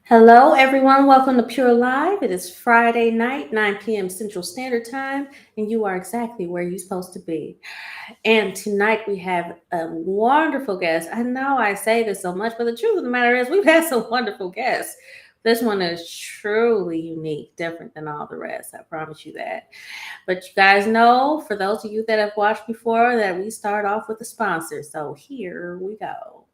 Hello, everyone. Welcome to Pure Live. It is Friday night, 9 p.m. Central Standard Time, and you are exactly where you're supposed to be. And tonight we have a wonderful guest. I know I say this so much, but the truth of the matter is we've had some wonderful guests. This one is truly unique, different than all the rest. I promise you that. But you guys know, for those of you that have watched before, that we start off with a sponsor. So here we go.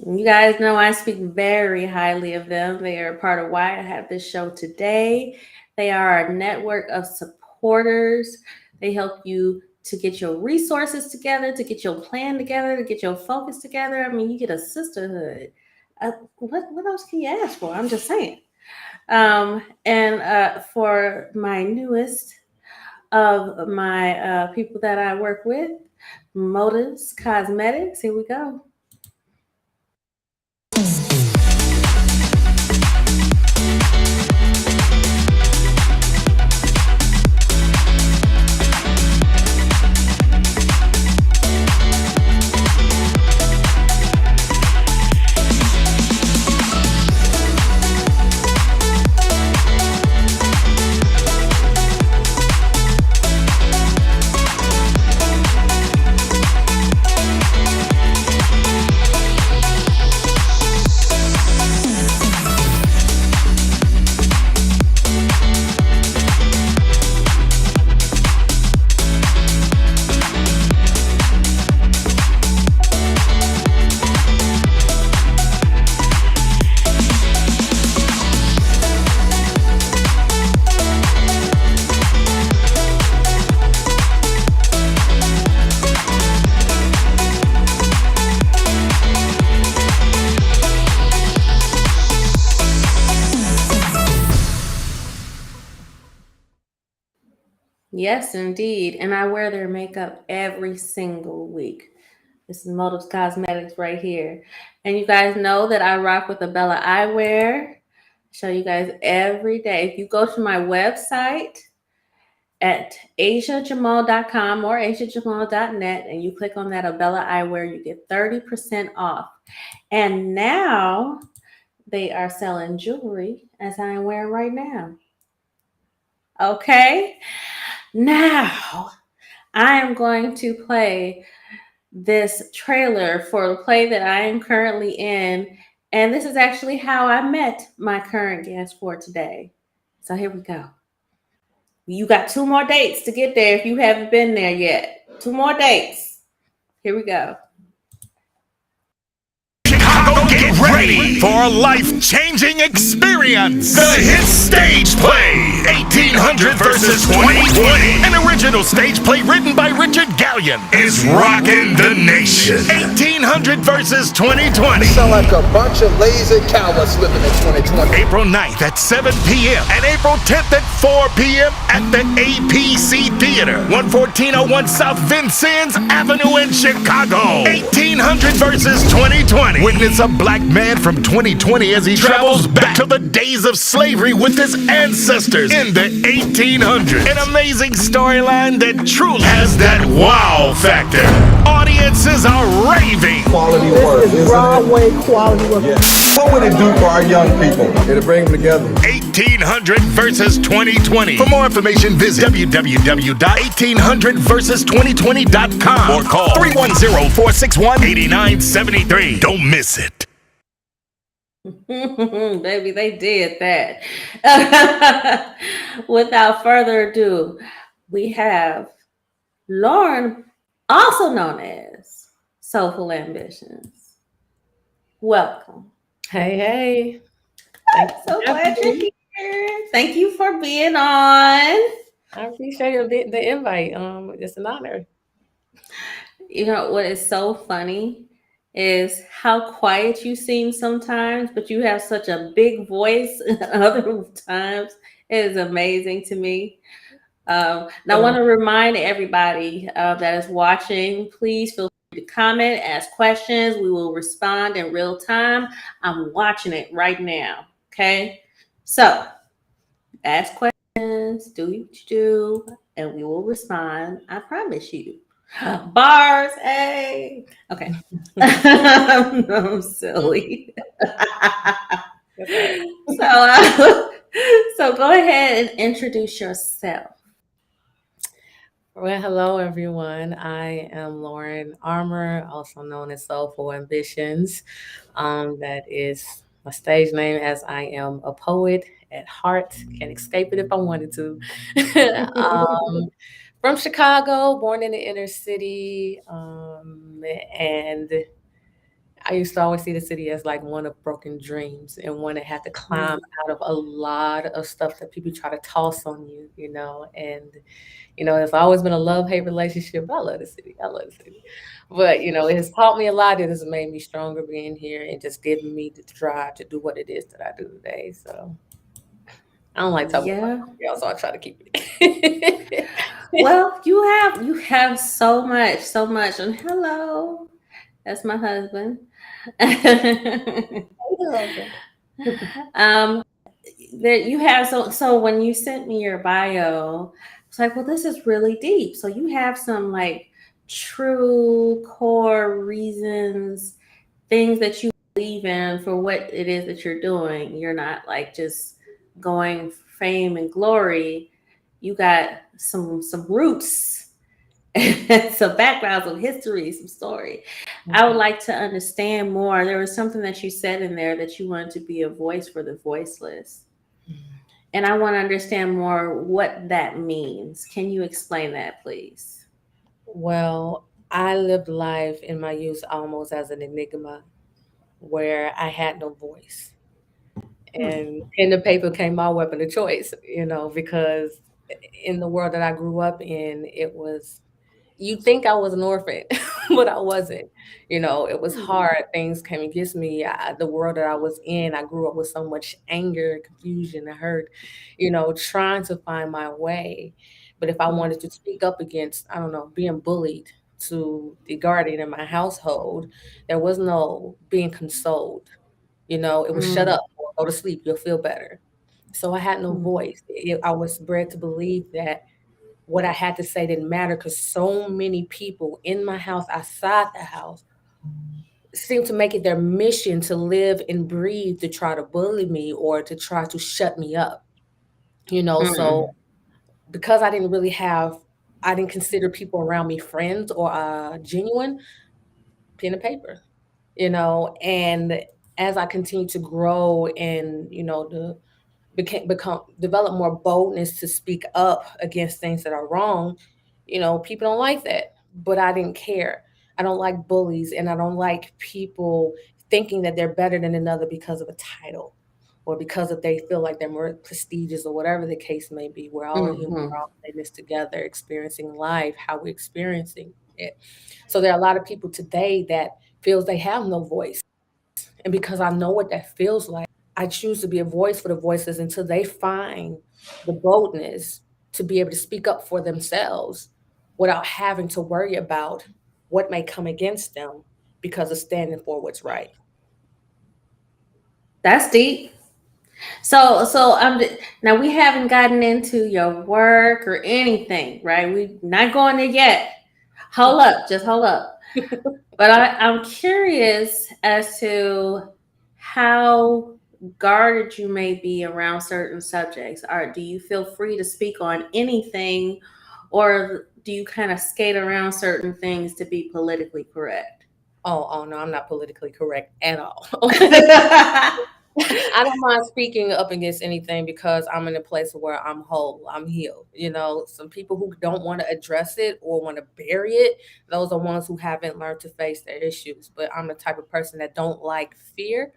You guys know I speak very highly of them. They are part of why I have this show today. They are a network of supporters. They help you to get your resources together, to get your plan together, to get your focus together. I mean, you get a sisterhood. What else can you ask for? I'm just saying. And for my newest of my people that I work with, Motives Cosmetics, here we go. Yes, indeed. And I wear their makeup every single week. This is Motives Cosmetics right here. And you guys know that I rock with the Bella Eyewear. Show you guys every day. If you go to my website at asiajamal.com or asiajamal.net and you click on that Abella Eyewear, you get 30% off. And now they are selling jewelry as I am wearing right now. Okay. Now, I am going to play this trailer for the play that I am currently in. And this is actually how I met my current guest for today. So here we go. You got 2 more dates to get there if you haven't been there yet. 2 more dates. Here we go. Get ready for a life-changing experience. The hit stage play, 1800 versus 2020. An original stage play written by Richard Gallion is rocking the nation. 1800 versus 2020. You sound like a bunch of lazy cowards living in 2020. April 9th at 7 p.m. and April 10th at 4 p.m. at the APC Theater, 11401 South Vincennes Avenue in Chicago. 1800 versus 2020. Witness a black man from 2020 as he travels back to the days of slavery with his ancestors in the 1800s. An amazing storyline that truly has that wow factor. Audiences are raving. Quality work. This is Broadway quality work. Yeah. What would it do for our young people? It'll bring them together. 1800 versus 2020. For more information, visit www.1800versus2020.com or call 310-461-8973. Don't miss it. Baby, they did that. Without further ado, we have Lauren, also known as Soulful Ambitions. Welcome. Hey. So glad you're here. Thank you for being on. I appreciate the invite. It's an honor. You know what is so funny is how quiet you seem sometimes, but you have such a big voice other times. It is amazing to me. And I want to remind everybody that is watching, please feel free to comment, ask questions. We will respond in real time. I'm watching it right now. Okay. So ask questions, do what you do, and we will respond. I promise you. Bars, hey. Okay. I'm silly. So, so go ahead and introduce yourself. Well, hello everyone. I am Lauren Armour, also known as Soulful Ambitions. That is my stage name, as I am a poet at heart. Can't escape it if I wanted to. From Chicago, born in the inner city, and I used to always see the city as like one of broken dreams and one that had to climb out of a lot of stuff that people try to toss on you, and it's always been a love-hate relationship. But I love the city. I love the city. But, it has taught me a lot. It has made me stronger being here and just giving me the drive to do what it is that I do today. So I don't like talking about Yeah. myself, so I try to keep it. Well, you have so much, so much. And hello, that's my husband. um, there you have so when you sent me your bio, it's like, well, this is really deep. So you have some like true core reasons, things that you believe in for what it is that you're doing. You're not like just going for fame and glory. You got some roots, some background, some history, some story. I would like to understand more. There was something that you said in there that you wanted to be a voice for the voiceless. And I want to understand more what that means. Can you explain that, please? Well, I lived life in my youth almost as an enigma where I had no voice. And pen and paper became my weapon of choice, because in the world that I grew up in, it was, you think I was an orphan, but I wasn't. It was hard. Things came against me. The world that I was in, I grew up with so much anger, confusion, and hurt, trying to find my way. But if I wanted to speak up against, I don't know, being bullied to the guardian in my household, there was no being consoled. It was shut Mm, up or go to sleep, you'll feel better. So I had no mm, voice. I was bred to believe that what I had to say didn't matter because so many people in my house, outside the house, seemed to make it their mission to live and breathe to try to bully me or to try to shut me up. So mm, because I didn't consider people around me friends or genuine, pen and paper, and as I continued to grow and, the become develop more boldness to speak up against things that are wrong. People don't like that, but I didn't care. I don't like bullies, and I don't like people thinking that they're better than another because of a title or because of they feel like they're more prestigious or whatever the case may be. We're all human, we're mm, all in this together, experiencing life, how we're experiencing it. So there are a lot of people today that feels they have no voice. And because I know what that feels like, I choose to be a voice for the voices until they find the boldness to be able to speak up for themselves without having to worry about what may come against them because of standing for what's right. That's deep. So now we haven't gotten into your work or anything, right? We not going there yet. Hold up, just hold up. But I'm curious as to how guarded you may be around certain subjects. Or do you feel free to speak on anything, or do you kind of skate around certain things to be politically correct? Oh no, I'm not politically correct at all. I don't mind speaking up against anything because I'm in a place where I'm whole, I'm healed. Some people who don't want to address it or want to bury it, those are ones who haven't learned to face their issues. But I'm the type of person that don't like fear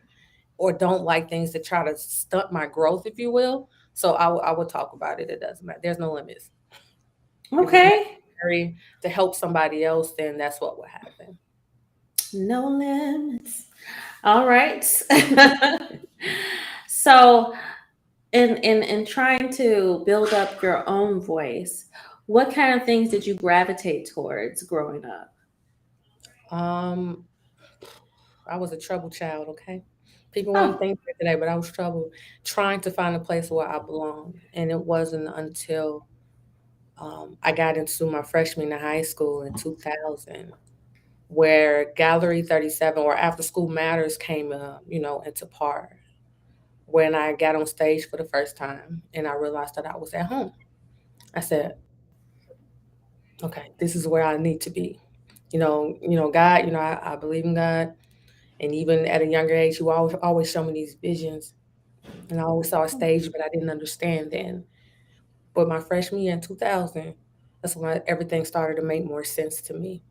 or don't like things that try to stunt my growth, if you will. So I will talk about it. It doesn't matter. There's no limits. If it's Okay. necessary to help somebody else, then that's what will happen. No limits. All right. So, in trying to build up your own voice, what kind of things did you gravitate towards growing up? Um, I was a trouble child, okay? People won't Oh, think that today, but I was trouble trying to find a place where I belonged. And it wasn't until I got into my freshman in high school in 2000 where Gallery 37 or After School Matters came, into part. When I got on stage for the first time and I realized that I was at home. I said, okay, this is where I need to be. God, I believe in God. And even at a younger age, you always show me these visions. And I always saw a stage, but I didn't understand then. But my freshman year in 2000, that's when everything started to make more sense to me.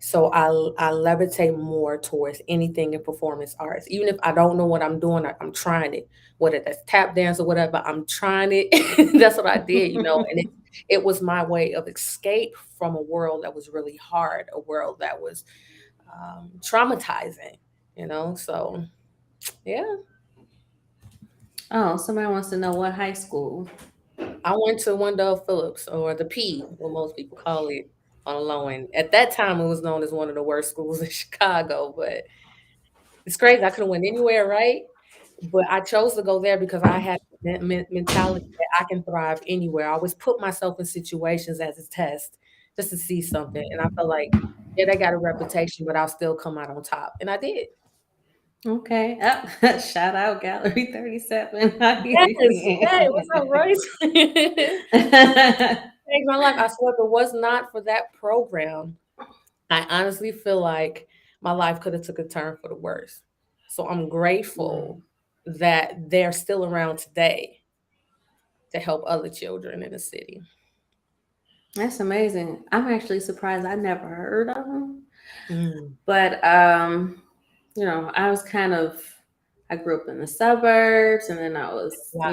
So I levitate more towards anything in performance arts. Even if I don't know what I'm doing, I'm trying it. Whether that's tap dance or whatever, I'm trying it. That's what I did, and it was my way of escape from a world that was really hard, a world that was traumatizing, So yeah, oh, somebody wants to know what high school. I went to Wendell Phillips, or the P, what most people call it on a low end. At that time, it was known as one of the worst schools in Chicago, but it's crazy. I could have went anywhere, right? But I chose to go there because I had that mentality that I can thrive anywhere. I always put myself in situations as a test just to see something, and I felt like, yeah, they got a reputation, but I'll still come out on top, and I did. Okay. Oh, shout out Gallery 37. I hear Yes, hey, what's up, you. Royce? Changed my life. I swear, if it was not for that program, I honestly feel like my life could have took a turn for the worse. So I'm grateful Mm, that they're still around today to help other children in the city. that's amazing. I'm actually surprised I never heard of them. Mm. But I was kind of I grew up in the suburbs, and then I was, Why?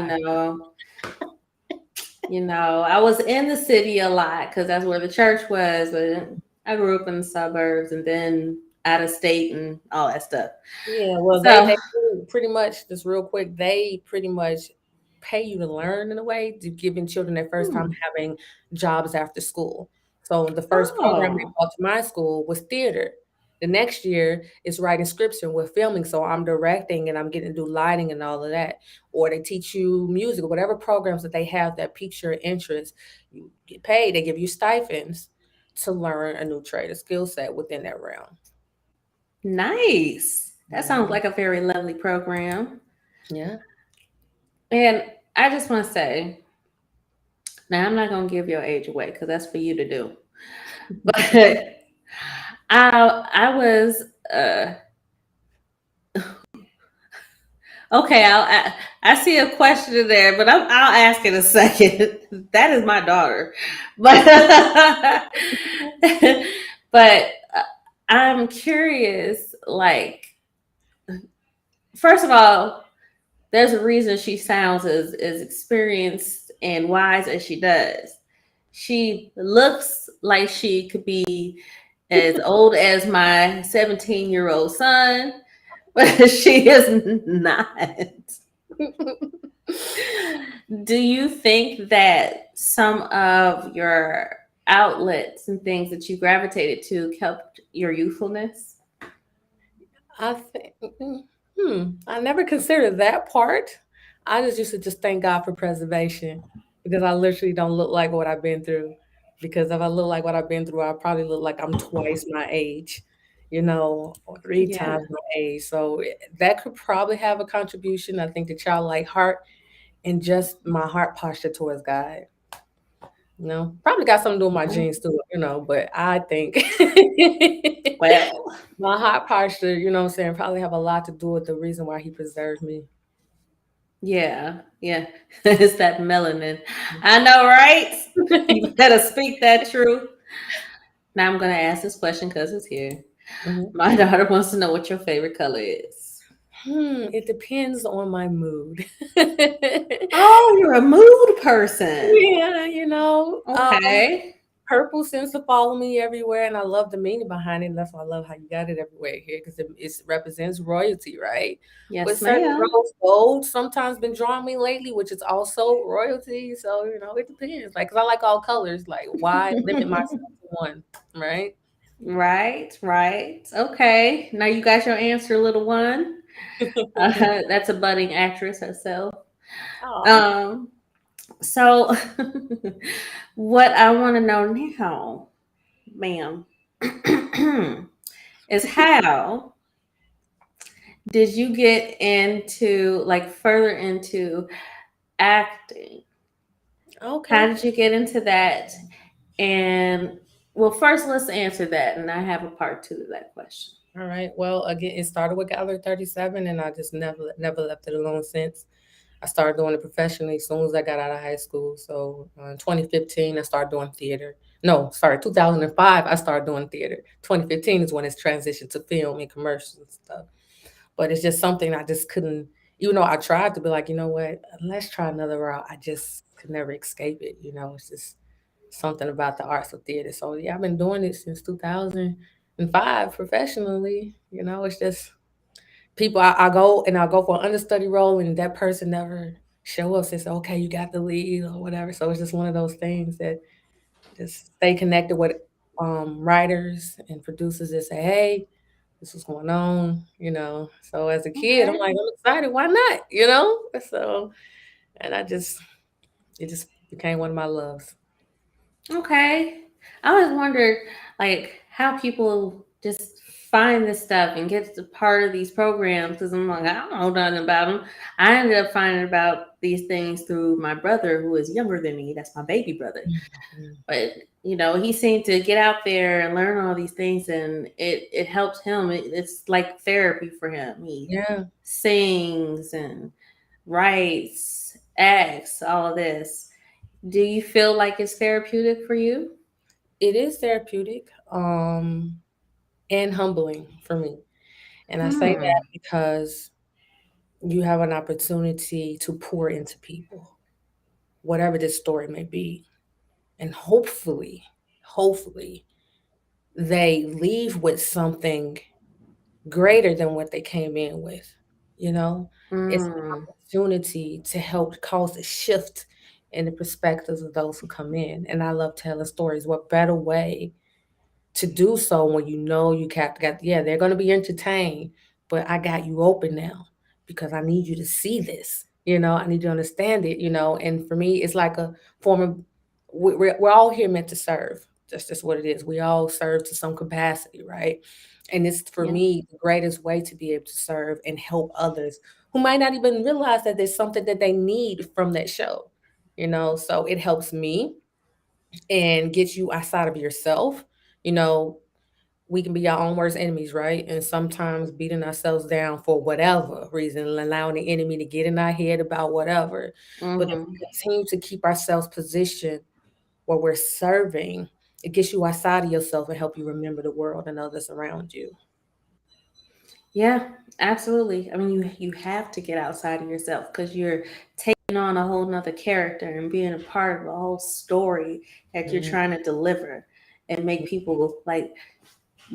I was in the city a lot because that's where the church was, but I grew up in the suburbs and then out of state and all that stuff. Yeah, well, So, they pretty much, just real quick, they pretty much pay you to learn in a way, to giving children their first time hmm. having jobs after school. So the first program they Oh, brought to my school was theater. The next year is writing scripts and we're filming. So I'm directing and I'm getting to do lighting and all of that. Or they teach you music or whatever programs that they have that piques your interest. You get paid, they give you stipends to learn a new trade, a skill set within that realm. nice. That sounds Mhm. like a very lovely program. Yeah. And I just want to say, now I'm not going to give your age away because that's for you to do. But I was uh, okay. I see a question in there, but I'll ask in a second. That is my daughter, but but I'm curious. Like, first of all, there's a reason she sounds as experienced and wise as she does. She looks like she could be as old as my 17-year-old son, but she is not. Do you think that some of your outlets and things that you gravitated to kept your youthfulness? I think. I never considered that part. I just used to just thank God for preservation because I literally don't look like what I've been through. Because if I look like what I've been through, I probably look like I'm twice my age, or three Yeah. times my age. So that could probably have a contribution. I think the childlike heart and just my heart posture towards God. Probably got something to do with my genes too, but I think Well, my heart posture, what I'm saying, probably have a lot to do with the reason why he preserved me. yeah, yeah. It's that melanin. I know, right? You better speak that truth. Now I'm gonna ask this question because it's here. Mhm. My daughter wants to know what your favorite color is. It depends on my mood. Oh, you're a mood person. Yeah, Okay. purple seems to follow me everywhere, and I love the meaning behind it. And that's why I love how you got it everywhere here because it represents royalty, right? But Yes, certain ma'am. rose gold sometimes been drawing me lately, which is also royalty. So it depends. Like, 'cause I like all colors. Like, why limit myself to one, right? Right, right. Okay. Now you got your answer, little one. That's a budding actress herself. Oh, Um, so what I want to know now, ma'am, is how did you get into like further into acting? How okay. did you get into that? And well, first let's answer that, and I have a part two to that question. All right. Well, again, it started with Gallery 37, and I just never left it alone since. I started doing it professionally as soon as I got out of high school. So in 2015, I started doing theater. No, sorry, 2005, I started doing theater. 2015 is when it's transitioned to film and commercials and stuff. But it's just something I just couldn't, even though I tried to be like, you know what, let's try another route. I just could never escape it. It's just something about the arts of theater. So yeah, I've been doing it since 2005 professionally. It's just people I go and I'll go for an understudy role and that person never show up and say, okay, you got the lead or whatever. So it's just one of those things that just stay connected with writers and producers that say, hey, this is going on. So as a kid, I'm Okay. like, I'm excited. Why not? So, and it just became one of my loves. Okay. I always wondered like how people just find this stuff and get to part of these programs because I'm like, I don't know nothing about them. I ended up finding about these things through my brother who is younger than me. That's my baby brother. Mhm. But he seemed to get out there and learn all these things and it helps him. It's like therapy for him. He Yeah, sings and writes, acts, all of this. Do you feel like it's therapeutic for you? it is therapeutic and humbling for me. And I say Hmm. that because you have an opportunity to pour into people, whatever this story may be. And hopefully, they leave with something greater than what they came in with. You know, it's an Mm. opportunity to help cause a shift in the perspectives of those who come in. And I love telling stories. What better way to do so when you got yeah, they're going to be entertained, but I got you open now because I need you to see this. I need you to understand it. And for me, it's like a form of we're all here meant to serve. That's just what it is. We all serve to some capacity, right? And it's for Yeah. me the greatest way to be able to serve and help others who might not even realize that there's something that they need from that show. So it helps me and gets you outside of yourself. You know, we can be our own worst enemies, right? And sometimes beating ourselves down for whatever reason, allowing the enemy to get in our head about whatever. But if we Hmm. continue to keep ourselves positioned where we're serving, it gets you outside of yourself and help you remember the world and others around you. Yeah, absolutely. I mean, you have to get outside of yourself because you're taking on a whole nother character and being a part of a whole story that you're Mhm. trying to deliver and make people like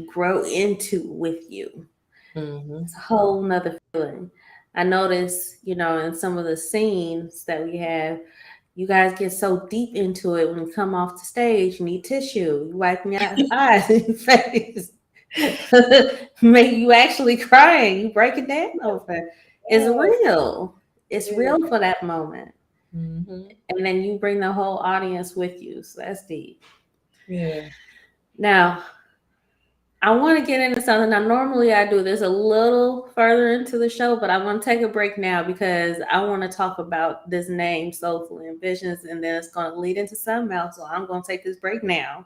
grow into with you. Mhm. It's a whole nother feeling. I notice, in some of the scenes that we have, you guys get so deep into it when you come off the stage. You need tissue. You wiping your eyes and your face. Make you actually crying. You break it down over. It's Yeah. real. It's Yeah. real for that moment. Hmm. And then you bring the whole audience with you. So that's deep. Yeah. Now, I want to get into something. Now, normally I do this a little further into the show, but I want to take a break now because I want to talk about this name, Soulful Ambitions, and then it's going to lead into something else. So I'm going to take this break now.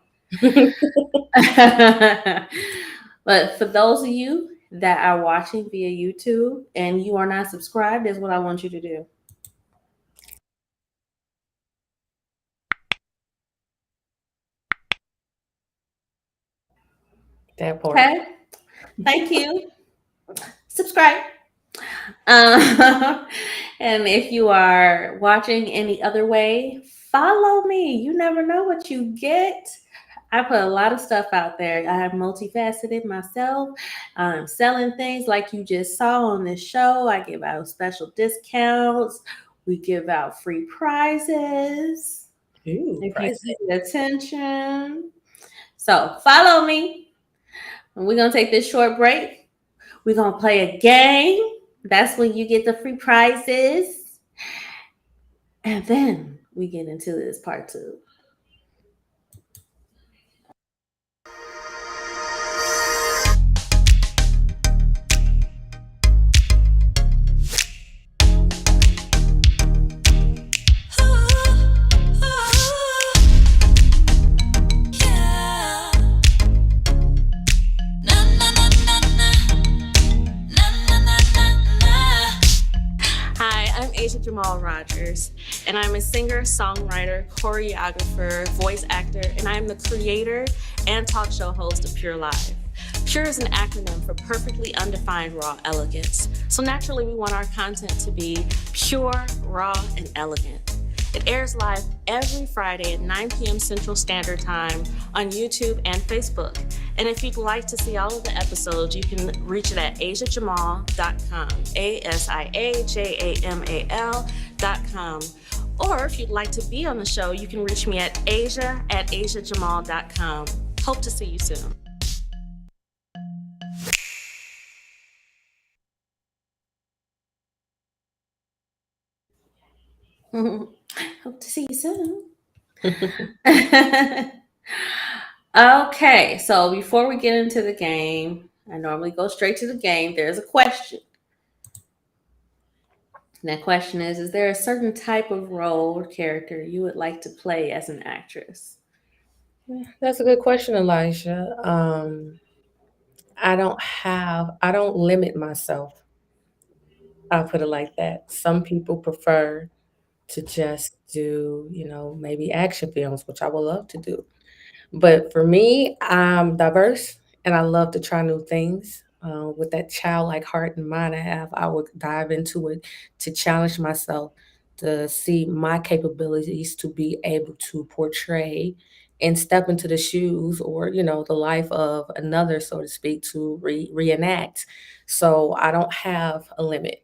But for those of you that are watching via YouTube and you are not subscribed, is what I want you to do. That part. Okay? Thank you. Subscribe. Um, and if you are watching any other way, follow me. You never know what you get. I put a lot of stuff out there. I am multifaceted myself. I'm selling things like you just saw on this show. I give out special discounts. We give out free prizes Ooh, if you pricey. pay attention. So follow me. And we're going to take this short break. We're going to play a game. That's when you get the free prizes. And then we get into this part two. Hi, I'm Asia Jamal Rogers, and I'm a singer, songwriter, choreographer, voice actor, and I'm the creator and talk show host of Pure Live. Pure is an acronym for perfectly undefined raw elegance. So naturally, we want our content to be pure, raw, and elegant. It airs live every Friday at 9 p.m. Central Standard Time on YouTube and Facebook. And if you'd like to see all of the episodes, you can reach it at asiajamal.com, ASIAJAMAL.com. Or if you'd like to be on the show, you can reach me at asia@asiajamal.com. Hope to see you soon. Hope to see you soon. Okay, so before we get into the game, I normally go straight to the game. There's a question. And that question is there a certain type of role or character you would like to play as an actress? That's a good question, Elijah. I don't limit myself. I'll put it like that. Some people prefer to just do, maybe action films, which I would love to do. But for me, I'm diverse and I love to try new things. With that childlike heart and mind I have, I would dive into it to challenge myself to see my capabilities to be able to portray and step into the shoes or, the life of another, so to speak, to reenact. So I don't have a limit.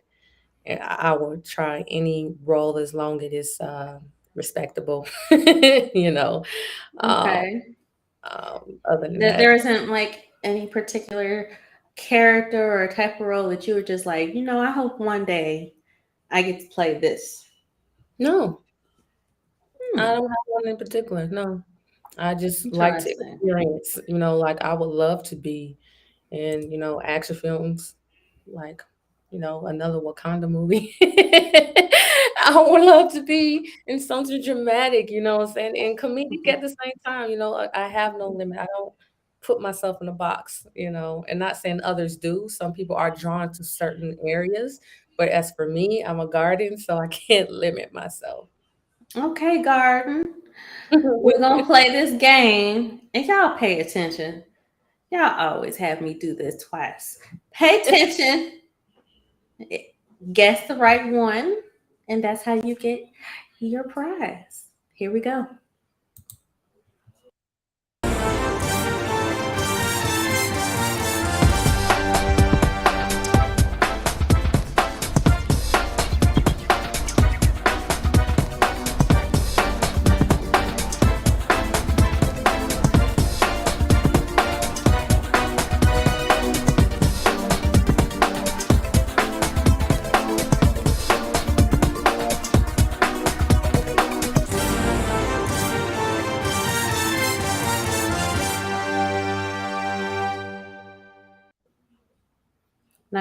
And I would try any role as long as it is respectable, you know. Um, Okay. Other than That that, there isn't like any particular character or type of role that you were just like, I hope one day I get to play this. no, I Hmm. don't have one in particular. No, I just like to Interesting. experience, like I would love to be in, action films, like, another Wakanda movie. I would love to be in something dramatic, what I'm saying, and comedic at the same time. I have no limit. I don't put myself in a box, and not saying others do. Some people are drawn to certain areas, but as for me, I'm a guardian, so I can't limit myself. Okay, Garden. We're gonna play this game, and y'all pay attention. Y'all always have me do this twice. Pay attention, guess the right one, and that's how you get your prize. Here we go.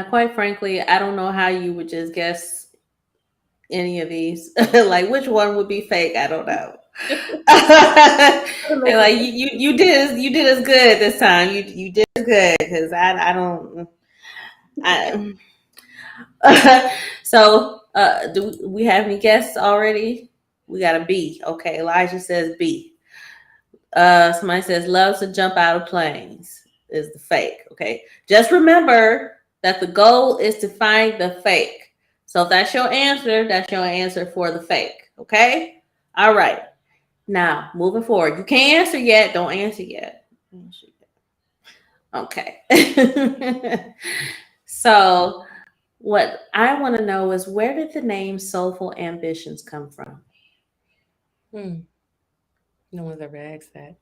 Now, quite frankly, I don't know how you would just guess any of these. Like, which one would be fake? I don't know. Doesn't And make like sense. you did as good this time. You did as good because I don't I so do we have any guests already? We got a B. Okay, Elijah says B. Somebody says loves to jump out of planes is the fake. Okay, just remember that the goal is to find the fake. So if that's your answer for the fake. Okay, all right. Now moving forward, you can't answer yet. Don't answer yet. Okay. So what I want to know is where did the name Soulful Ambitions come from? Hmm. No one's ever asked that.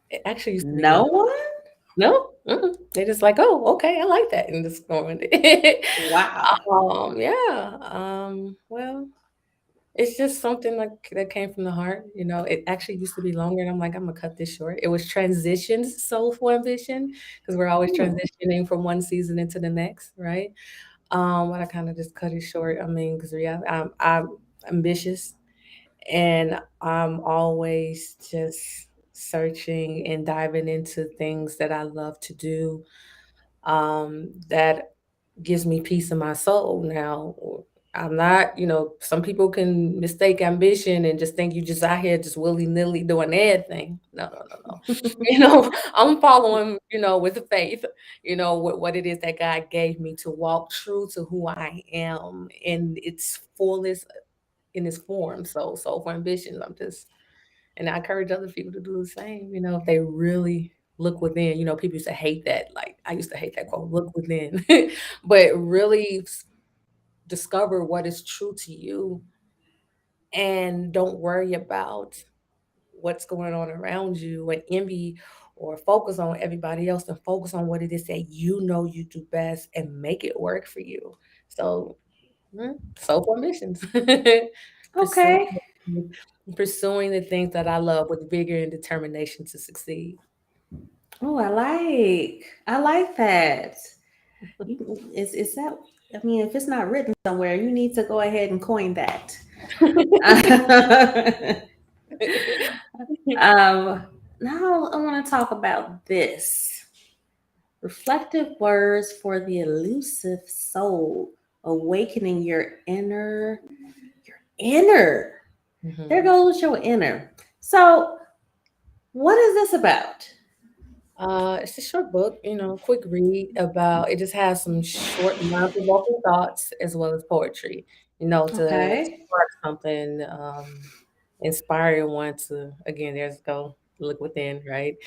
It actually used to be No longer. one? No, they just like, oh, okay, I like that, and just going. Wow. Yeah. Well, it's just something like that came from the heart. It actually used to be longer, and I'm like, I'm gonna cut this short. It was transitions, soulful ambition, because we're always Hmm. transitioning from one season into the next, right? But I kind of just cut it short. I mean, because yeah, I'm ambitious, and I'm always just searching and diving into things that I love to do. That gives me peace in my soul. Now, I'm not, some people can mistake ambition and just think you just out here just willy nilly doing everything. No, no, no, no. I'm following, with the faith, what it is that God gave me to walk true to who I am in its fullest, in its form. So for ambitions, and I encourage other people to do the same, if they really look within. People used to hate that. Like, I used to hate that quote, look within. But really discover what is true to you, and don't worry about what's going on around you and envy or focus on everybody else, and focus on what it is that you do best and make it work for you. So, self ambitions. pursuing Okay. pursuing the things that I love with vigor and determination to succeed. Oh, I like that. Is that? I mean, if it's not written somewhere, you need to go ahead and coin that. Now I want to talk about this reflective words for the elusive soul, awakening your inner. There Mhm. goes your inner. So, what is this about? It's a short book, quick read about. It just has some short, mind-provoking thoughts as well as poetry, to Okay. spark something, inspiring one to, again, there's go look within, right?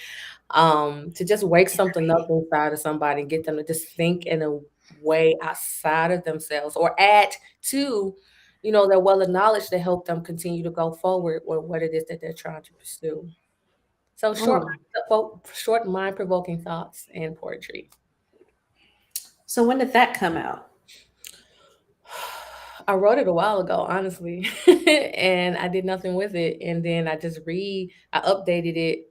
To just wake something up inside of somebody and get them to just think in a way outside of themselves, or add to, their well of knowledge to help them continue to go forward with what it is that they're trying to pursue. So Oh, short mind-provoking thoughts and poetry. so when did that come out? I wrote it a while ago, honestly, and I did nothing with it. And then I updated it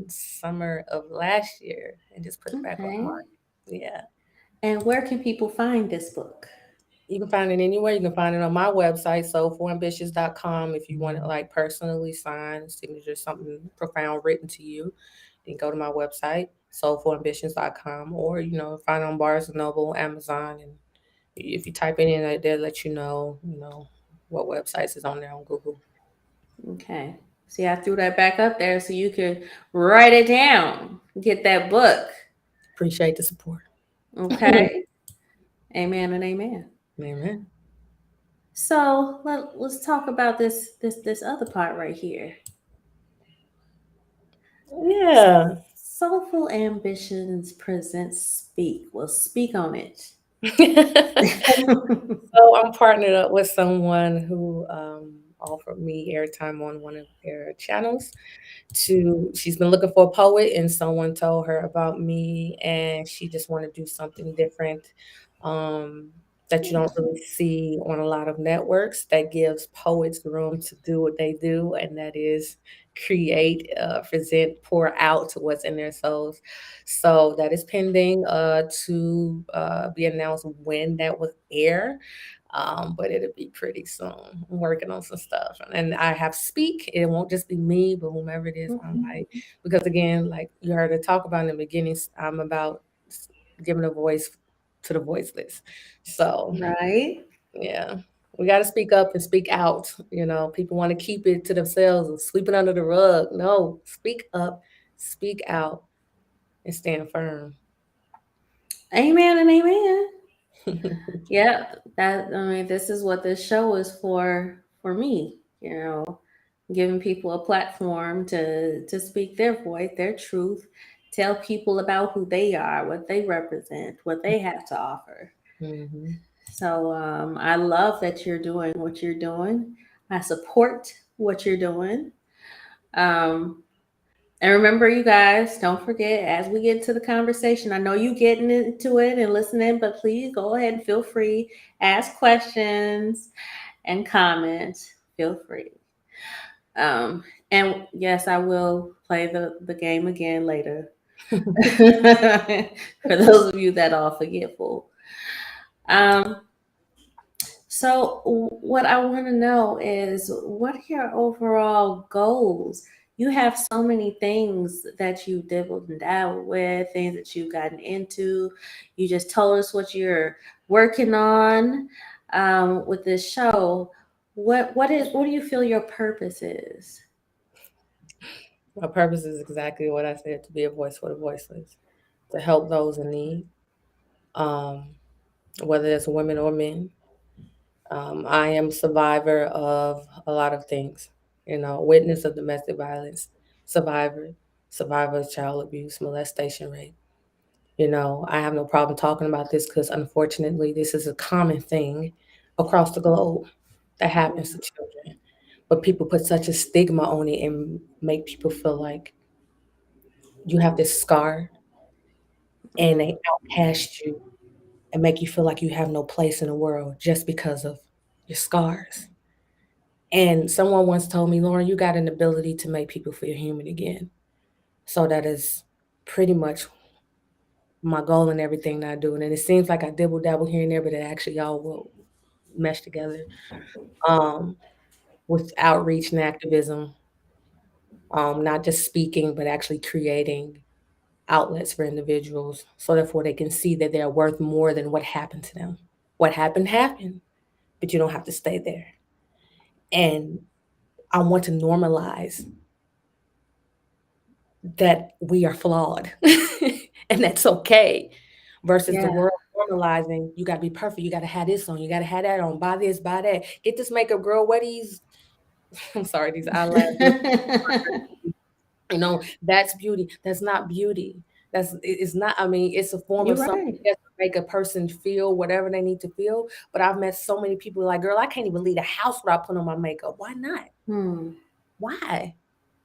summer of last year and just put it back Okay. online. Yeah. And where can people find this book? You can find it anywhere. You can find it on my website, soulfulambitious.com. If you want it like personally signed, signature, something profound written to you, then go to my website, soulfulambitions.com, or, find it on Barnes and Noble, Amazon. And if you type it in, they'll let you know, what websites is on there on Google. Okay. See, I threw that back up there so you could write it down, get that book. Appreciate the support. Okay. Amen and amen. Amen. So let's talk about this other part right here. Yeah. Soulful Ambitions presents Speak. Well, speak on it. So I'm partnered up with someone who offered me airtime on one of their channels. She's been looking for a poet, and someone told her about me, and she just wanted to do something different. Um, that you don't really see on a lot of networks, that gives poets room to do what they do, and that is create, present, pour out what's in their souls. So that is pending to be announced when that will air. But it'll be pretty soon. I'm working on some stuff, and I have speak. It won't just be me, but whomever it is, I'm Mhm. like, because again, like you heard her talk about in the beginning, I'm about giving a voice to the voiceless. So Right? yeah, we got to speak up and speak out. You know, people want to keep it to themselves and sweep it under the rug. No, speak up, speak out, and stand firm. Amen and amen. Yeah, that I mean, this is what this show is for me, giving people a platform to speak their voice, their truth, tell people about who they are, what they represent, what they have to offer. Hmm. So I love that you're doing what you're doing. I support what you're doing. Um, and remember, you guys, don't forget as we get into the conversation. I know you getting into it and listening, but please go ahead and feel free, ask questions and comment. Feel free. Um, and yes, I will play the game again later. For those of you that are forgetful. Um, So, what I want to know is what are your overall goals? You have so many things that you dibbled and dabbled with, things that you've gotten into. You just told us what you're working on with this show. What do you feel your purpose is? My purpose is exactly what I said, to be a voice for the voiceless, to help those in need, um, whether it's women or men. I am a survivor of a lot of things, you know, witness of domestic violence, survivor, survivor of child abuse, molestation rate. You know, I have no problem talking about this because unfortunately, this is a common thing across the globe that happens to children. But people put such a stigma on it and make people feel like you have this scar and they outcast you and make you feel like you have no place in the world just because of your scars. And someone once told me, Lauren, you got an ability to make people feel human again. So that is pretty much my goal in everything that I do. And it seems like I dibble dabble here and there, but it actually all will mesh together, um, with outreach and activism, not just speaking, but actually creating outlets for individuals so therefore they can see that they're worth more than what happened to them. What happened happened, but you don't have to stay there. And I want to normalize that we are flawed and that's okay, versus the Yeah. world normalizing you got to be perfect, you got to have this on, you got to have that on, buy this, buy that, get this makeup, girl, wear these I'm sorry, these eyelashes, you know, that's beauty. That's not beauty. It's not, I mean, it's a form You're of something right. just to make a person feel whatever they need to feel. But I've met so many people like, girl, I can't even leave the house without putting on my makeup. Why not? Hmm. Why?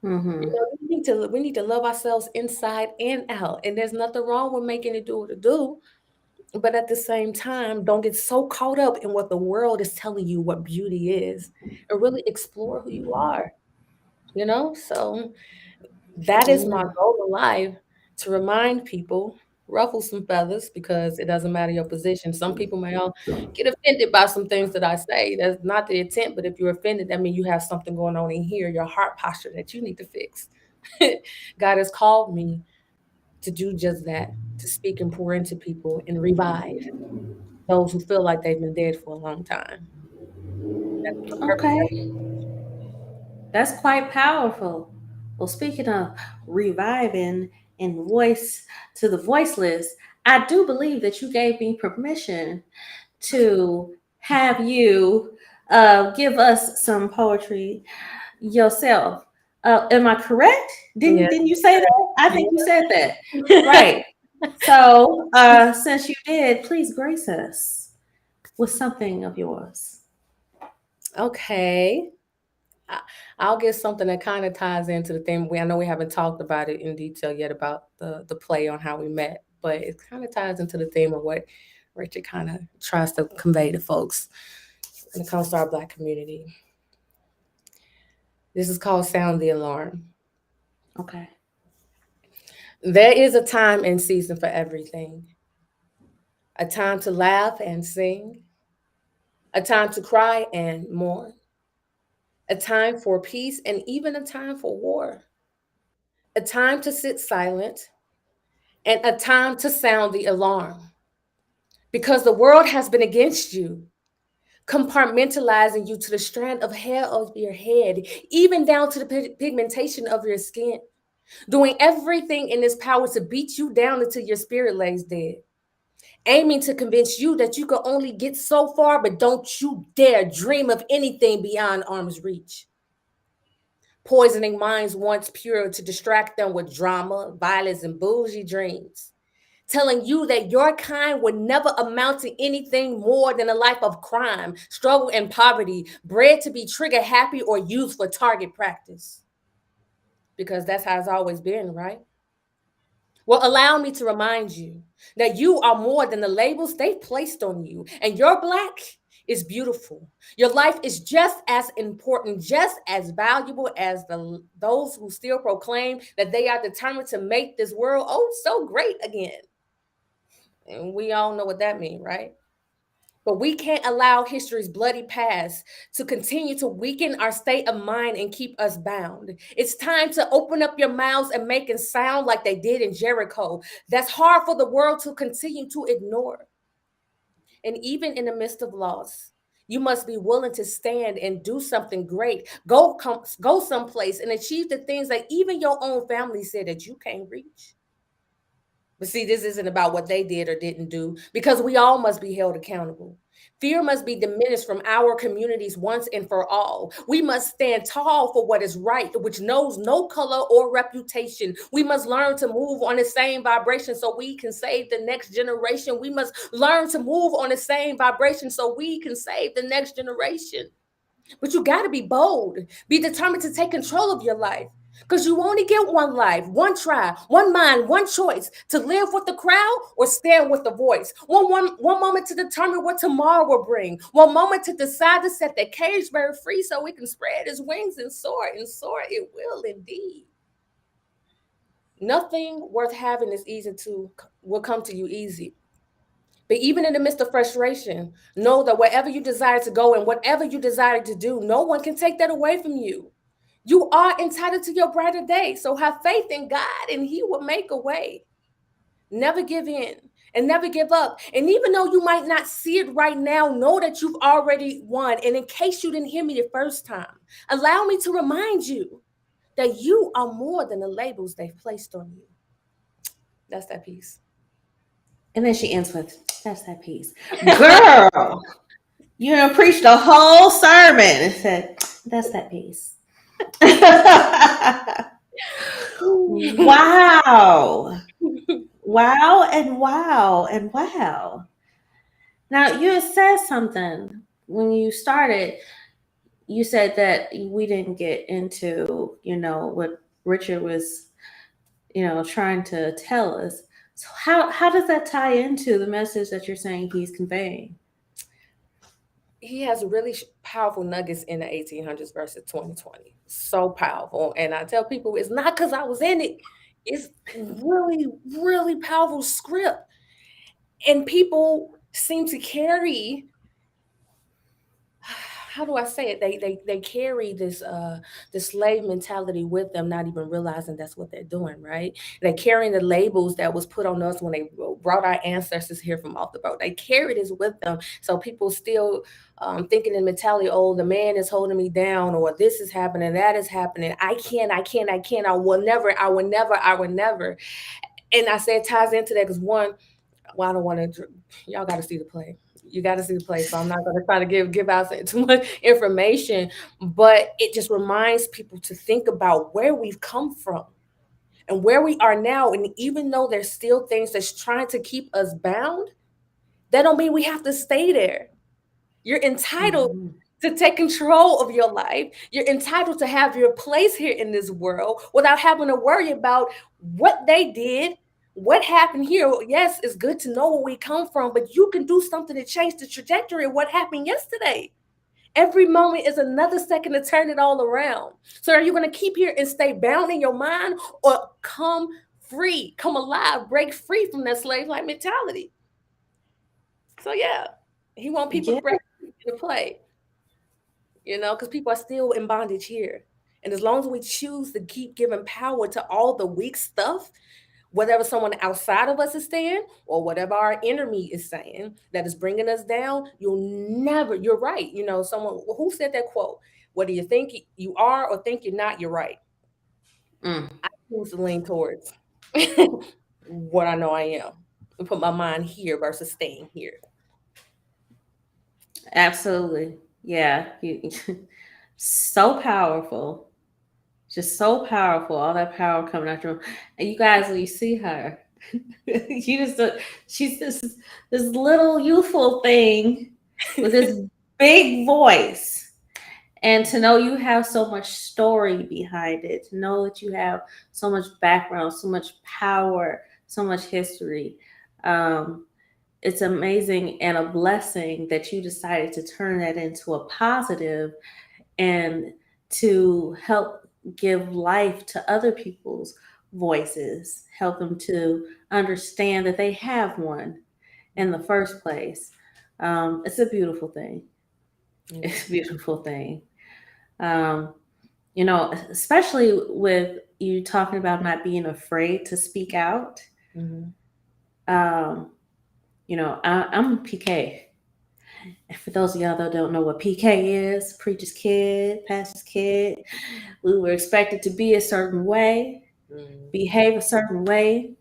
You Mm-hmm. know, we need to love ourselves inside and out. And there's nothing wrong with making it do what it do. But at the same time, don't get so caught up in what the world is telling you what beauty is, and really explore who you are, you know? So that is my Yeah. goal in life, to remind people, ruffle some feathers, because it doesn't matter your position. Some people may all get offended by some things that I say. That's not the intent, but if you're offended, that means you have something going on in here, your heart posture that you need to fix. God has called me to do just that, to speak and pour into people and revive those who feel like they've been dead for a long time. That's my purpose. Okay. That's quite powerful. Well, speaking of reviving and voice to the voiceless, I do believe that you gave me permission to have you give us some poetry yourself. Am I correct? Yes, Didn't you say that? I think you said that. correct. Right. So since you did, please grace us with something of yours. Okay. I- I'll get something that kind of ties into the thing. I know we haven't talked about it in detail yet about the play on how we met, but it kind of ties into the theme of what Richard kind of tries to convey to folks when it comes to our Black community. This is called Sound the Alarm. Okay. There is a time and season for everything, a time to laugh and sing, a time to cry and mourn, a time for peace and even a time for war, a time to sit silent and a time to sound the alarm. Because the world has been against you, compartmentalizing you to the strand of hair of your head, even down to the pigmentation of your skin, doing everything in its power to beat you down until your spirit lays dead, aiming to convince you that you can only get so far, but don't you dare dream of anything beyond arm's reach. Poisoning minds once pure to distract them with drama, violence, and bougie dreams, telling you that your kind would never amount to anything more than a life of crime, struggle, and poverty, bred to be trigger happy or used for target practice. Because that's how it's always been, right? Well, allow me to remind you that you are more than the labels they've placed on you, and your Black is beautiful. Your life is just as important, just as valuable as those who still proclaim that they are determined to make this world oh so great again. And we all know what that means, right? But we can't allow history's bloody past to continue to weaken our state of mind and keep us bound. It's time to open up your mouths and make it sound like they did in Jericho. That's hard for the world to continue to ignore. And even in the midst of loss, you must be willing to stand and do something great. Go someplace and achieve the things that even your own family said that you can't reach. But see, this isn't about what they did or didn't do, because we all must be held accountable. Fear must be diminished from our communities once and for all. We must stand tall for what is right, which knows no color or reputation. We must learn to move on the same vibration so we can save the next generation. We must learn to move on the same vibration so we can save the next generation. But you got to be bold, be determined to take control of your life. Because you only get one life, one try, one mind, one choice to live with the crowd or stand with the voice. One moment to determine what tomorrow will bring. One moment to decide to set that cage bird free so it can spread its wings and soar it will indeed. Nothing worth having is easy to will come to you easy. But even in the midst of frustration, know that wherever you desire to go and whatever you desire to do, no one can take that away from you. You are entitled to your brighter day. So have faith in God and He will make a way. Never give in and never give up. And even though you might not see it right now, know that you've already won. And in case you didn't hear me the first time, allow me to remind you that you are more than the labels they've placed on you. That's that piece. And then she ends with, that's that piece. Girl, you know, preached a whole sermon and said, that's that piece. Wow. Wow and wow and wow. Now, you had said something when you started. You said that we didn't get into, you know, what Richard was, you know, trying to tell us. So how does that tie into the message that you're saying he's conveying? He has really powerful nuggets in the 1800s versus 2020. So powerful. And I tell people it's not because I was in it. It's really, really powerful script. And people seem to carry, how do I say it? They carry this slave mentality with them, not even realizing that's what they're doing, right? They're carrying the labels that was put on us when they brought our ancestors here from off the boat. They carry this with them. So people still thinking in mentality, oh, the man is holding me down, or this is happening, that is happening. I can't, I will never. And I say it ties into that because one, well, I don't want to, y'all got to see the play. You got to see the play. So I'm not going to try to give out too much information, but it just reminds people to think about where we've come from and where we are now. And even though there's still things that's trying to keep us bound, that don't mean we have to stay there. You're entitled to take control of your life. You're entitled to have your place here in this world without having to worry about what they did, what happened here? Yes, it's good to know where we come from, but you can do something to change the trajectory of what happened yesterday. Every moment is another second to turn it all around. So are you going to keep here and stay bound in your mind, or come free, come alive, break free from that slave like mentality? So yeah, he want people to Yeah. break into play, because people are still in bondage here. And as long as we choose to keep giving power to all the weak stuff, whatever someone outside of us is saying or whatever our enemy is saying that is bringing us down, you're right. Someone who said that quote, whether you think you are or think you're not, you're right. Mm, I choose to lean towards what I know I am and put my mind here versus staying here. absolutely. Yeah. So powerful. Just so powerful. All that power coming out your room. And you guys, when you see her, you just she's this little youthful thing with this big voice. And to know you have so much story behind it, to know that you have so much background, so much power, so much history. Um, it's amazing and a blessing that you decided to turn that into a positive and to help give life to other people's voices, help them to understand that they have one in the first place. It's a beautiful thing. Yeah. It's a beautiful thing. Um, especially with you talking about not being afraid to speak out. Mm-hmm. Um, I'm PK. And for those of y'all that don't know what PK is, preacher's kid, pastor's kid, we were expected to be a certain way, behave a certain way,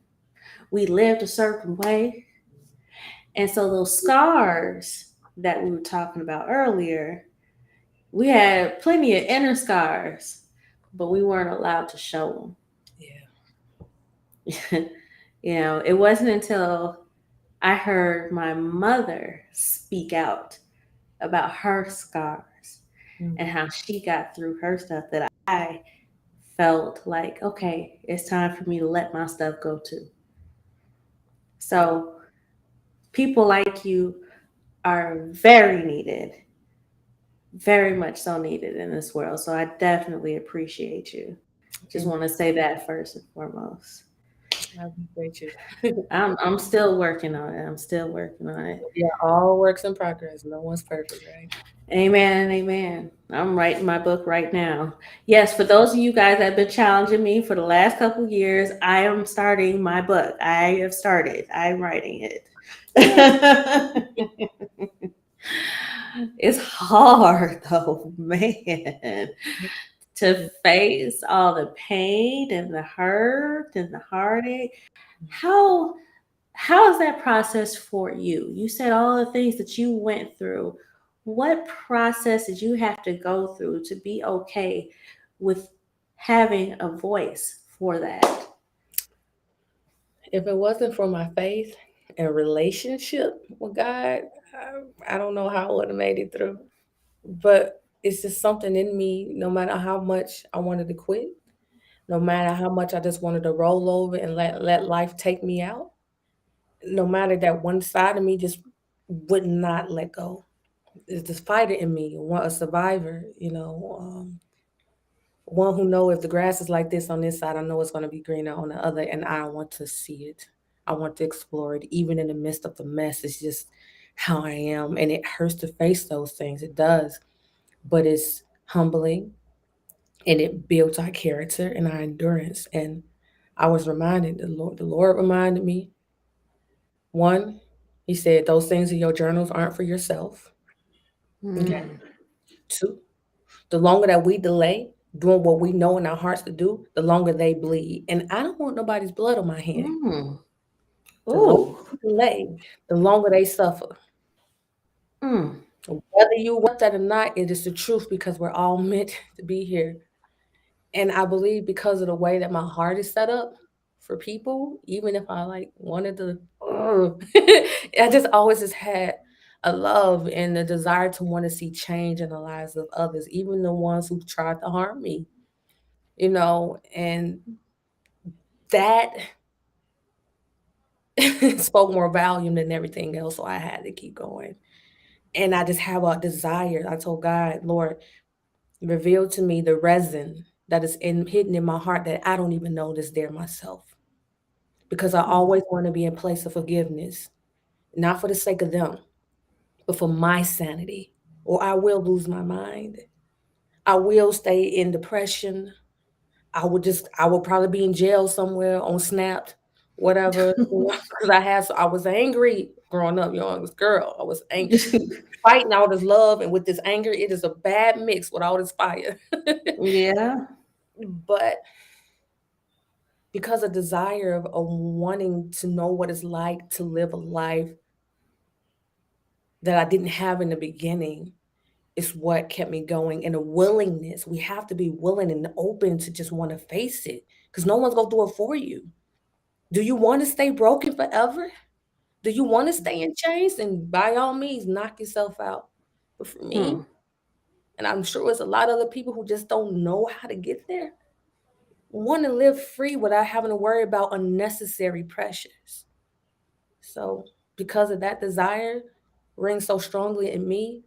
we lived a certain way. And so those scars that we were talking about earlier, we had plenty of inner scars, but we weren't allowed to show Yeah. them. It wasn't until I heard my mother speak out about her scars and Mm-hmm. how she got through her stuff that I felt like, okay, it's time for me to let my stuff go too. So people like you are very needed, very much so needed in this world. So I definitely appreciate you. Just And want to say that first and foremost. I appreciate you. I'm still working on it. I'm still working on it. Yeah, all works in progress. No one's perfect, right? Amen. Amen. I'm writing my book right now. Yes, for those of you guys that have been challenging me for the last couple of years, I am starting my book. I have started. I'm writing it. Yeah. It's hard though, man, to face all the pain and the hurt and the heartache. How how is that process for you? You said all the things that you went through. What process did you have to go through to be okay with having a voice for that? If it wasn't for my faith and relationship with God, I don't know how I would have made it through. But it's just something in me, no matter how much I wanted to quit, no matter how much I just wanted to roll over and let life take me out, no matter that one side of me just would not let go. It's this fighter in me, one a survivor, one who know if the grass is like this on this side, I know it's going to be greener on the other, and I want to see it. I want to explore it, even in the midst of the mess. It's just how I am, and it hurts to face those things. It does, but it's humbling, and it builds our character and our endurance. And I was reminded, the Lord reminded me, one, He said, those things in your journals aren't for yourself. Okay. Mm, Two, the longer that we delay doing what we know in our hearts to do, the longer they bleed. And I don't want nobody's blood on my hand. mm, The longer ooh, we delay, the longer they suffer. mm, Whether you want that or not, it is the truth because we're all meant to be here. And I believe because of the way that my heart is set up for people, even if I like wanted to, I just always just had a love and a desire to want to see change in the lives of others, even the ones who tried to harm me. And that spoke more volume than everything else. So I had to keep going. And I just have a desire. I told God, Lord, reveal to me the resin that is hidden in my heart that I don't even know that's there myself. Because I always want to be in place of forgiveness, not for the sake of them, but for my sanity, or I will lose my mind. I will stay in depression. I would probably be in jail somewhere on Snap, whatever, because I was angry growing up, youngest girl. I was angry, fighting all this love, and with this anger, it is a bad mix with all this fire. Yeah. But because of desire of wanting to know what it's like to live a life that I didn't have in the beginning, is what kept me going. And a willingness. We have to be willing and open to just want to face it, because no one's gonna do it for you. Do you want to stay broken forever? Do you want to stay in chains? And by all means, knock yourself out. But for me, Hmm. and I'm sure there's a lot of other people who just don't know how to get there, want to live free without having to worry about unnecessary pressures. So, because of that desire rings so strongly in me,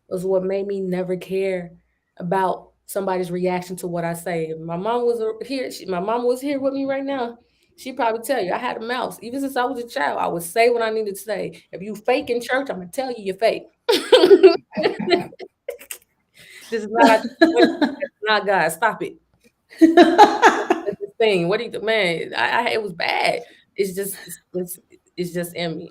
was what made me never care about somebody's reaction to what I say. If my mom was here, my mom was here with me right now. She'd probably tell you I had a mouse. Even since I was a child, I would say what I needed to say. If you fake in church, I'm gonna tell you you're fake. This is not not God. Stop it. That's this thing. What do you man? It was bad. It's just it's just in me.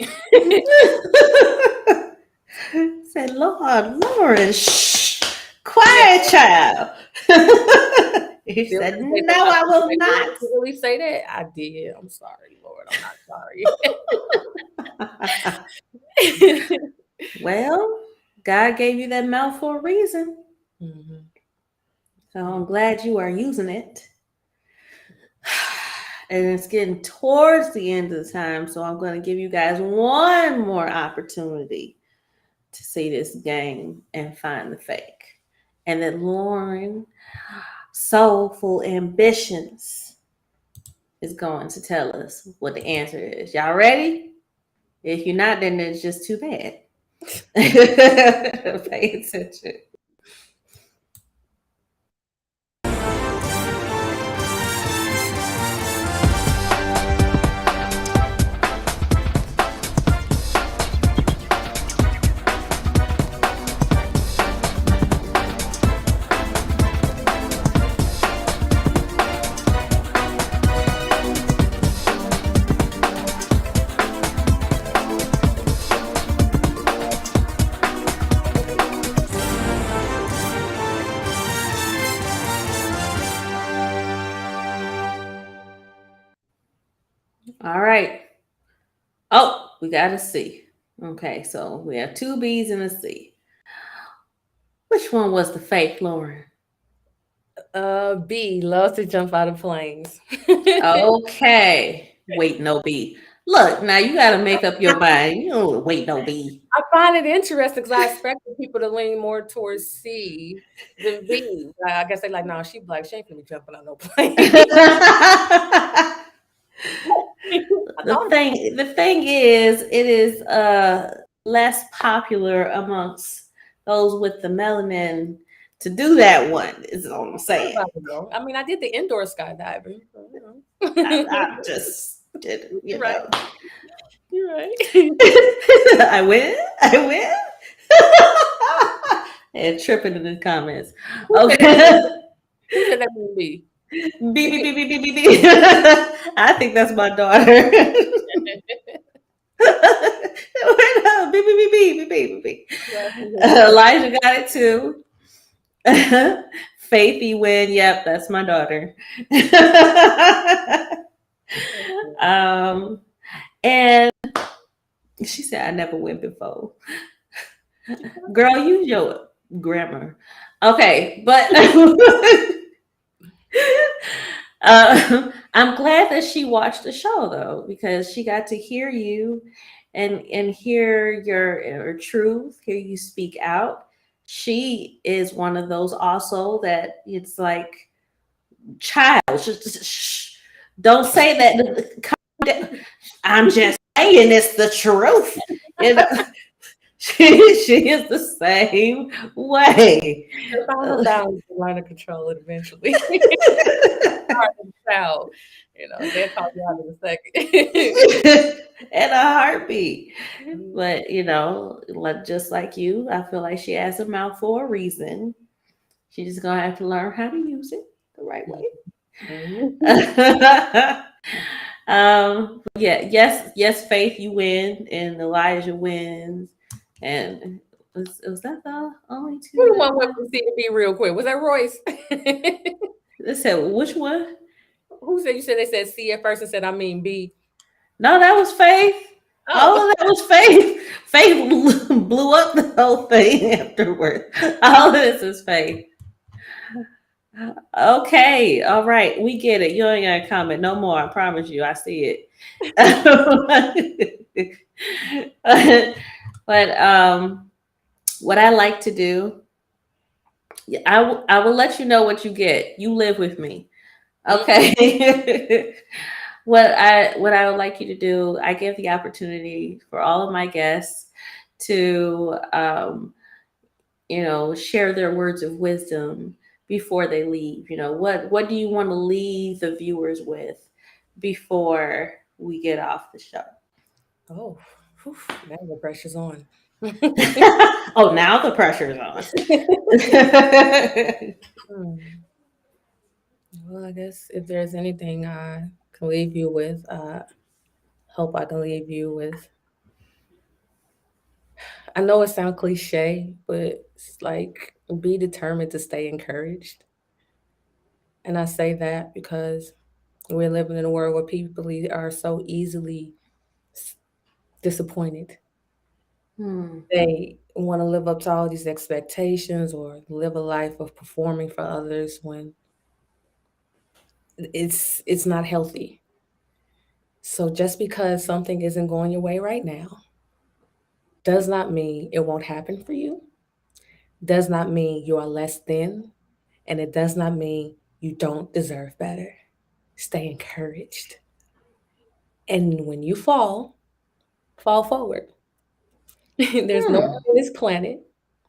Said, Lord, Lauren, shh, Yeah, quiet, child. He still said, say no, that. I will Like, not. did you really say that? I did. I'm sorry, Lord. I'm not sorry. Well, God gave you that mouth for a reason. Mhm. So I'm glad you are using it. And it's getting towards the end of the time. So I'm going to give you guys one more opportunity to see this game and find the fake. And then Lauren, Soulful Ambitions, is going to tell us what the answer is. Y'all ready? If you're not, then it's just too bad. Pay attention. All right. Oh, we got a C. Okay, so we have two B's and a C. Which one was the fake, Lauren? B loves to jump out of planes. Okay. Wait, no B. Look, now you got to make up your mind. You don't wait, no B. I find it interesting because I expected people to lean more towards C than B. I guess they like, no, she black. She ain't gonna be jumping on no plane. I thought The thing is, it is less popular amongst those with the melanin to do that one. Is all I'm saying. about it though. I mean, I did the indoor skydiving. So, I just did, You're right. know. You're right. I win. I win. And tripping in the comments. Okay. Who said that would be? Beep, beep, beep, beep, beep, beep, beep. I think that's my daughter. Beep, beep, beep, beep, beep, beep, beep. Elijah got it too. Faithy win. Yep, that's my daughter. And she said, I never went before. Girl, use your grammar. Okay, but I'm glad that she watched the show though, because she got to hear you and hear your truth, hear you speak out. She is one of those also that it's like, child, don't say that. I'm just saying it's the truth. You know, she is the same way. They find her balance and learn to control it eventually. Hard to tell. They'll call you out in a second. And a heartbeat. But just like you, I feel like she has a mouth for a reason. She's just gonna have to learn how to use it the right way. Yeah, yes, Faith, you win, and Elijah wins, and was that the only two? Who the one went from C to B real quick? Was that Royce? They said which one? Who said you said they said C at first and said I mean B? No, that was Faith. Oh, that was Faith. Faith blew up the whole thing afterwards. All of this is Faith. Okay, all right, we get it. You ain't gonna comment no more. I promise you. I see it. But what I like to do, I will let you know what you get. You live with me, okay? What I would like you to do, I give the opportunity for all of my guests to share their words of wisdom before they leave. What do you want to leave the viewers with before we get off the show? Oh, now the pressure's on. Oh, now the pressure's on. Well, I guess if there's anything I can leave you with, hope I can leave you with. I know it sounds cliche, but it's like be determined to stay encouraged. And I say that because we're living in a world where people are so easily disappointed. They want to live up to all these expectations or live a life of performing for others when it's not healthy. So just because something isn't going your way right now does not mean it won't happen for you, does not mean you are less than, and it does not mean you don't deserve better. Stay encouraged. And when you fall forward. There's no one on this planet,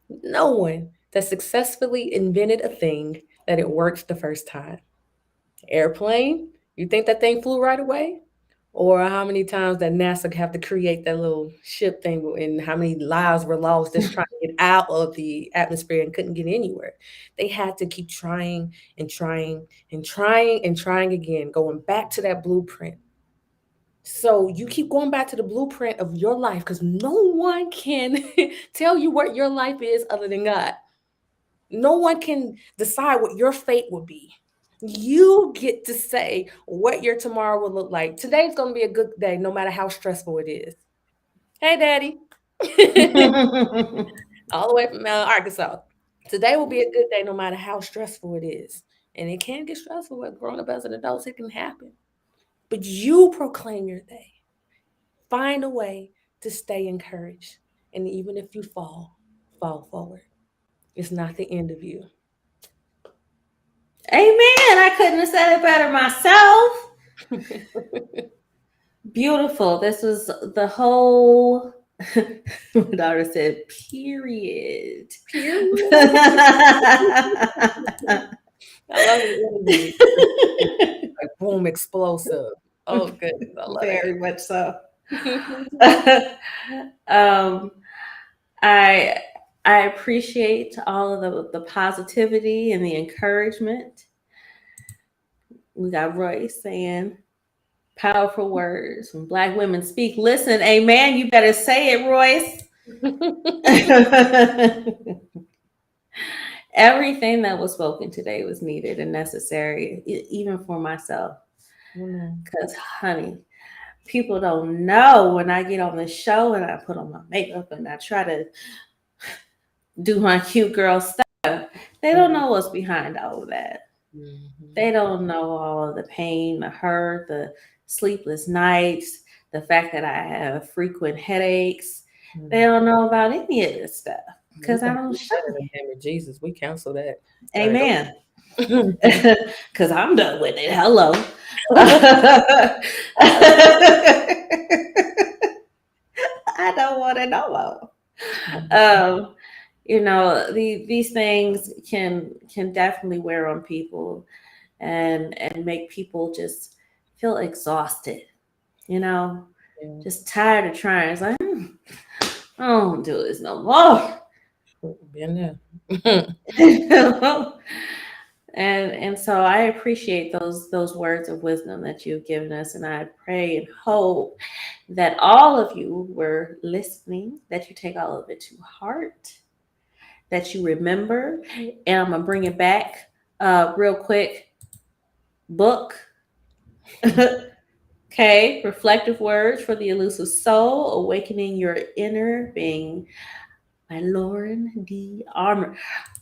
no one that successfully invented a thing that it works the first time. Airplane, you think that thing flew right away? Or how many times that NASA have to create that little ship thing and how many lives were lost just trying to get out of the atmosphere and couldn't get anywhere. They had to keep trying and trying and trying and trying again, going back to that blueprint. So you keep going back to the blueprint of your life because no one can tell you what your life is other than God. No one can decide what your fate will be. You get to say what your tomorrow will look like. Today's going to be a good day, no matter how stressful it is. Hey, Daddy. All the way from Arkansas. Today will be a good day, no matter how stressful it is. And it can get stressful with growing up as an adult. It can happen. But you proclaim your day. Find a way to stay encouraged. And even if you fall forward. It's not the end of you. Amen. I couldn't have said it better myself. Beautiful. This was the whole. My daughter said, period. I love it. Like boom, explosive. Oh, goodness. I love Very it. much so. I appreciate all of the positivity and the encouragement. We got Roy saying powerful words when Black women speak. Listen, amen. You better say it, Royce. Everything that was spoken today was needed and necessary, even for myself. Because, honey, people don't know when I get on the show and I put on my makeup and I try to do my cute girl stuff. They don't know what's behind all of that. They don't know all of the pain, the hurt, the sleepless nights, the fact that I have frequent headaches. They don't know about any of this stuff because I don't show it. In the name of Jesus, we cancel that. Amen. Because I'm done with it. Hello. I don't want to know more. Mhm. Um, these things can definitely wear on people and make people just feel exhausted, you know, Yeah. just tired of trying. It's like, I don't do this no more. Been there. And so I appreciate those words of wisdom that you've given us, and I pray and hope that all of you were listening, that you take all of it to heart, that you remember, and I'm gonna bring it back real quick. Book. Okay, reflective words for the elusive soul, awakening your inner being by Lauren D. Armour.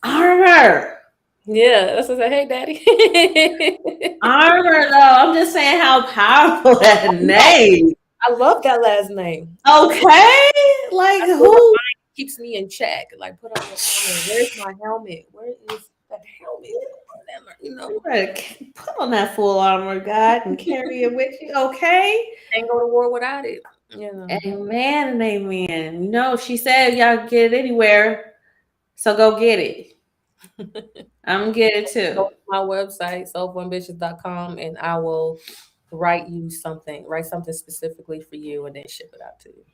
Armour. Yeah, that's what I say. Hey, daddy. Armor, though. I'm just saying how powerful that No, name. I love that last name. Okay, like That's what who? keeps me in check. Like, put on your armor. Where's my helmet? Where is that helmet? Whatever, You better put on that full armor, God, and carry it with you. Okay. can't go to war without it. You know. Amen and amen. She said y'all can get it anywhere, so go get it. I'm gonna get it Go too. to my website, soulfulambitious.com, and I will write something specifically for you and then ship it out to you.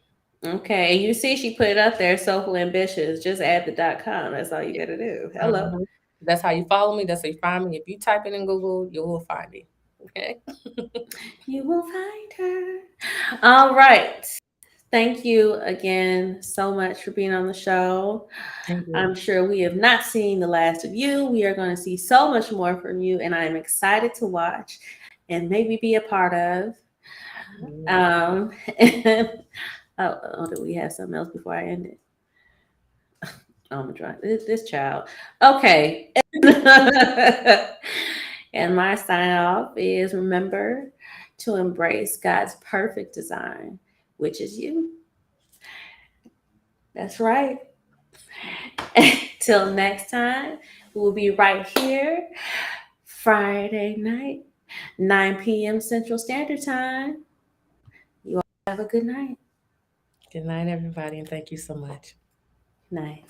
Okay, and you see, she put it up there. Soulful ambitious. Just add the .com. That's all you gotta do. Hello. Mhm. That's how you follow me. That's how you find me. If you type it in Google, you will find me. Okay. You will find her. All right. Thank you again so much for being on the show. Thank you. I'm sure we have not seen the last of you. We are going to see so much more from you, and I'm excited to watch and maybe be a part of. Um, do we have something else before I end it? Oh, I'm trying this child. Okay. And my sign off is remember to embrace God's perfect design, which is you. That's right. Till next time, we will be right here Friday night, 9 p.m. Central Standard Time. You all have a good night. Good night, everybody, and thank you so much. Night.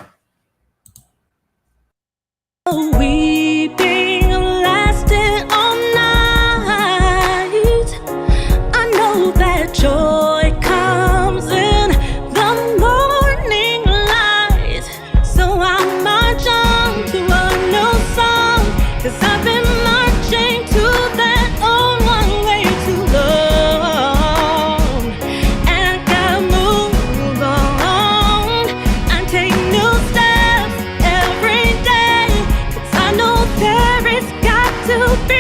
Weeping lasted all night. I know that joy comes in the morning light. So I march on to a new song, 'cause I've been marching to that old one way too long. And I gotta move on and take new steps every day, 'cause I know there is got to be